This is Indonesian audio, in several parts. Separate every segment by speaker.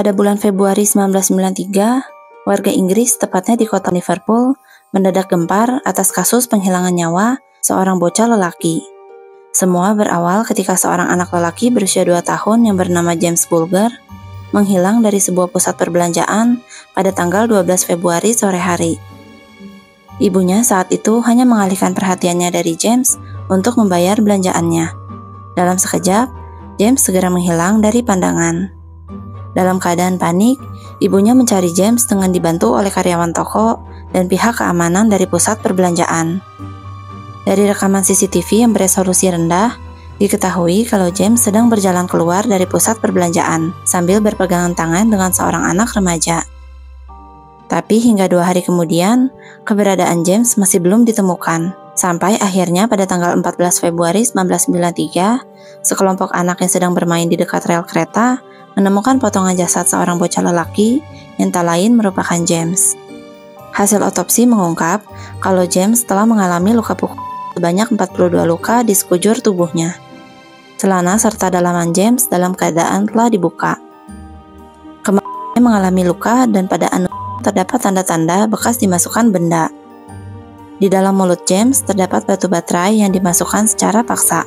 Speaker 1: Pada bulan Februari 1993, warga Inggris, tepatnya di kota Liverpool, mendadak gempar atas kasus penghilangan nyawa seorang bocah lelaki. Semua berawal ketika seorang anak lelaki berusia 2 tahun yang bernama James Bulger menghilang dari sebuah pusat perbelanjaan pada tanggal 12 Februari sore hari. Ibunya saat itu hanya mengalihkan perhatiannya dari James untuk membayar belanjaannya. Dalam sekejap, James segera menghilang dari pandangan. Dalam keadaan panik, ibunya mencari James dengan dibantu oleh karyawan toko dan pihak keamanan dari pusat perbelanjaan. Dari rekaman CCTV yang beresolusi rendah, diketahui kalau James sedang berjalan keluar dari pusat perbelanjaan sambil berpegangan tangan dengan seorang anak remaja. Tapi hingga 2 hari kemudian, keberadaan James masih belum ditemukan. Sampai akhirnya pada tanggal 14 Februari 1993, sekelompok anak yang sedang bermain di dekat rel kereta menemukan potongan jasad seorang bocah lelaki yang tak lain merupakan James. Hasil otopsi mengungkap kalau James telah mengalami luka pukul sebanyak 42 luka di sekujur tubuhnya. Celana serta dalaman James dalam keadaan telah dibuka. Kemaluannya mengalami luka dan pada anus terdapat tanda-tanda bekas dimasukkan benda. Di dalam mulut James terdapat batu baterai yang dimasukkan secara paksa.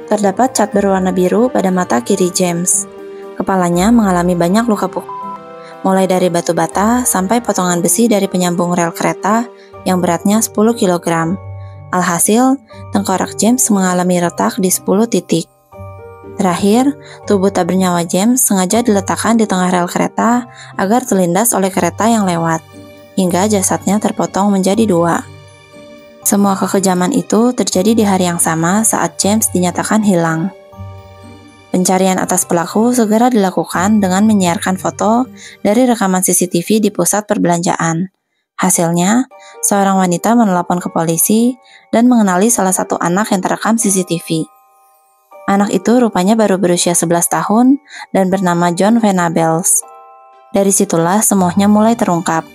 Speaker 1: Terdapat cat berwarna biru pada mata kiri James. Kepalanya mengalami banyak luka pukul, mulai dari batu bata sampai potongan besi dari penyambung rel kereta yang beratnya 10 kg. Alhasil, tengkorak James mengalami retak di 10 titik. Terakhir, tubuh tak bernyawa James sengaja diletakkan di tengah rel kereta agar terlindas oleh kereta yang lewat, hingga jasadnya terpotong menjadi 2. Semua kekejaman itu terjadi di hari yang sama saat James dinyatakan hilang. Pencarian atas pelaku segera dilakukan dengan menyiarkan foto dari rekaman CCTV di pusat perbelanjaan. Hasilnya, seorang wanita menelpon ke polisi dan mengenali salah satu anak yang terekam CCTV. Anak itu rupanya baru berusia 11 tahun dan bernama John Venables. Dari situlah semuanya mulai terungkap.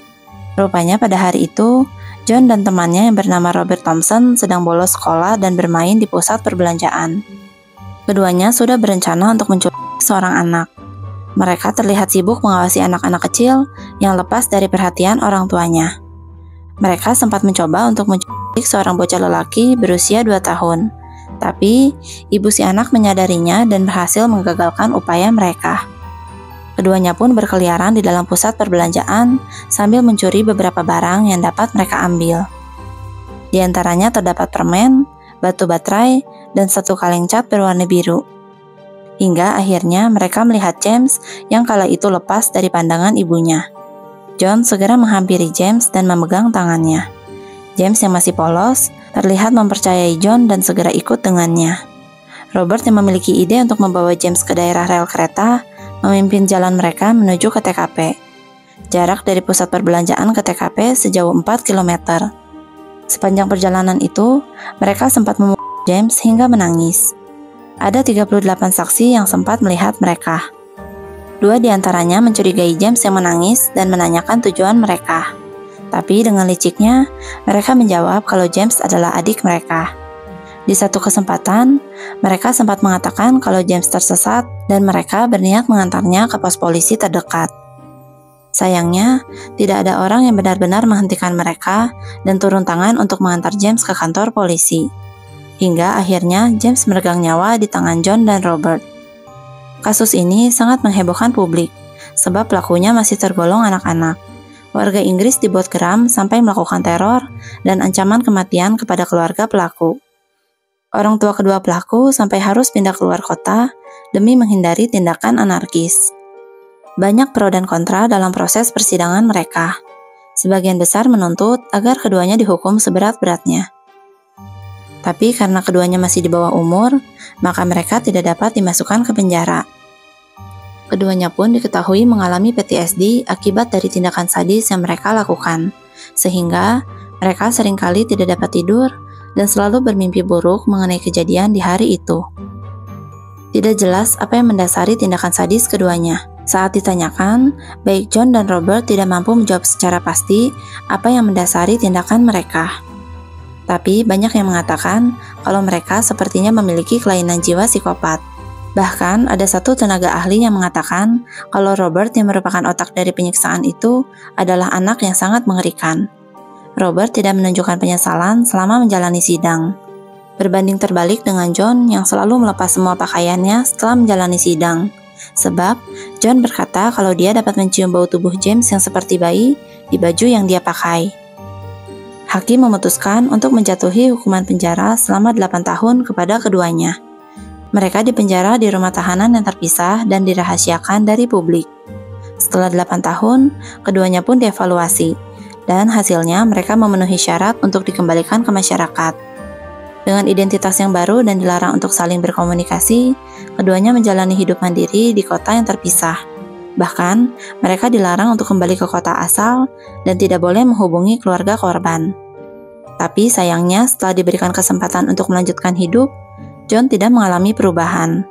Speaker 1: Rupanya pada hari itu, John dan temannya yang bernama Robert Thompson sedang bolos sekolah dan bermain di pusat perbelanjaan. Keduanya sudah berencana untuk menculik seorang anak. Mereka terlihat sibuk mengawasi anak-anak kecil yang lepas dari perhatian orang tuanya. Mereka sempat mencoba untuk menculik seorang bocah lelaki berusia 2 tahun. Tapi, ibu si anak menyadarinya dan berhasil menggagalkan upaya mereka. Keduanya pun berkeliaran di dalam pusat perbelanjaan sambil mencuri beberapa barang yang dapat mereka ambil. Di antaranya terdapat permen, batu baterai, dan 1 kaleng cat berwarna biru. Hingga akhirnya mereka melihat James yang kala itu lepas dari pandangan ibunya. John segera menghampiri James dan memegang tangannya. James yang masih polos terlihat mempercayai John dan segera ikut dengannya. Robert yang memiliki ide untuk membawa James ke daerah rel kereta memimpin jalan mereka menuju ke TKP. Jarak dari pusat perbelanjaan ke TKP sejauh 4 km. Sepanjang perjalanan itu, mereka sempat memukul James hingga menangis. Ada 38 saksi yang sempat melihat mereka. 2 diantaranya mencurigai James yang menangis dan menanyakan tujuan mereka. Tapi dengan liciknya, mereka menjawab kalau James adalah adik mereka. Di satu kesempatan, mereka sempat mengatakan kalau James tersesat dan mereka berniat mengantarnya ke pos polisi terdekat. Sayangnya, tidak ada orang yang benar-benar menghentikan mereka dan turun tangan untuk mengantar James ke kantor polisi. Hingga akhirnya James meregang nyawa di tangan John dan Robert. Kasus ini sangat menghebohkan publik, sebab pelakunya masih tergolong anak-anak. Warga Inggris dibuat geram sampai melakukan teror dan ancaman kematian kepada keluarga pelaku. Orang tua kedua pelaku sampai harus pindah keluar kota demi menghindari tindakan anarkis. Banyak pro dan kontra dalam proses persidangan mereka. Sebagian besar menuntut agar keduanya dihukum seberat-beratnya. Tapi karena keduanya masih di bawah umur, maka mereka tidak dapat dimasukkan ke penjara. Keduanya pun diketahui mengalami PTSD akibat dari tindakan sadis yang mereka lakukan, sehingga mereka seringkali tidak dapat tidur dan selalu bermimpi buruk mengenai kejadian di hari itu. Tidak jelas apa yang mendasari tindakan sadis keduanya. Saat ditanyakan, baik John dan Robert tidak mampu menjawab secara pasti apa yang mendasari tindakan mereka. Tapi banyak yang mengatakan kalau mereka sepertinya memiliki kelainan jiwa psikopat. Bahkan ada satu tenaga ahli yang mengatakan kalau Robert yang merupakan otak dari penyiksaan itu adalah anak yang sangat mengerikan. Robert tidak menunjukkan penyesalan selama menjalani sidang. Berbanding terbalik dengan John yang selalu melepas semua pakaiannya setelah menjalani sidang. Sebab John berkata kalau dia dapat mencium bau tubuh James yang seperti bayi di baju yang dia pakai. Hakim memutuskan untuk menjatuhi hukuman penjara selama 8 tahun kepada keduanya. Mereka dipenjara di rumah tahanan yang terpisah dan dirahasiakan dari publik. Setelah 8 tahun, keduanya pun dievaluasi, dan hasilnya mereka memenuhi syarat untuk dikembalikan ke masyarakat. Dengan identitas yang baru dan dilarang untuk saling berkomunikasi, keduanya menjalani hidup mandiri di kota yang terpisah. Bahkan, mereka dilarang untuk kembali ke kota asal dan tidak boleh menghubungi keluarga korban. Tapi sayangnya, setelah diberikan kesempatan untuk melanjutkan hidup, John tidak mengalami perubahan.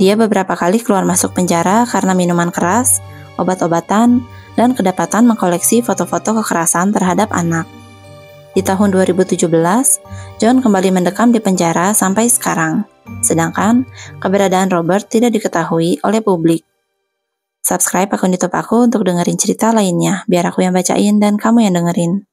Speaker 1: Dia beberapa kali keluar masuk penjara karena minuman keras, obat-obatan, dan kedapatan mengkoleksi foto-foto kekerasan terhadap anak. Di tahun 2017, John kembali mendekam di penjara sampai sekarang, sedangkan keberadaan Robert tidak diketahui oleh publik. Subscribe akun YouTube aku untuk dengerin cerita lainnya, biar aku yang bacain dan kamu yang dengerin.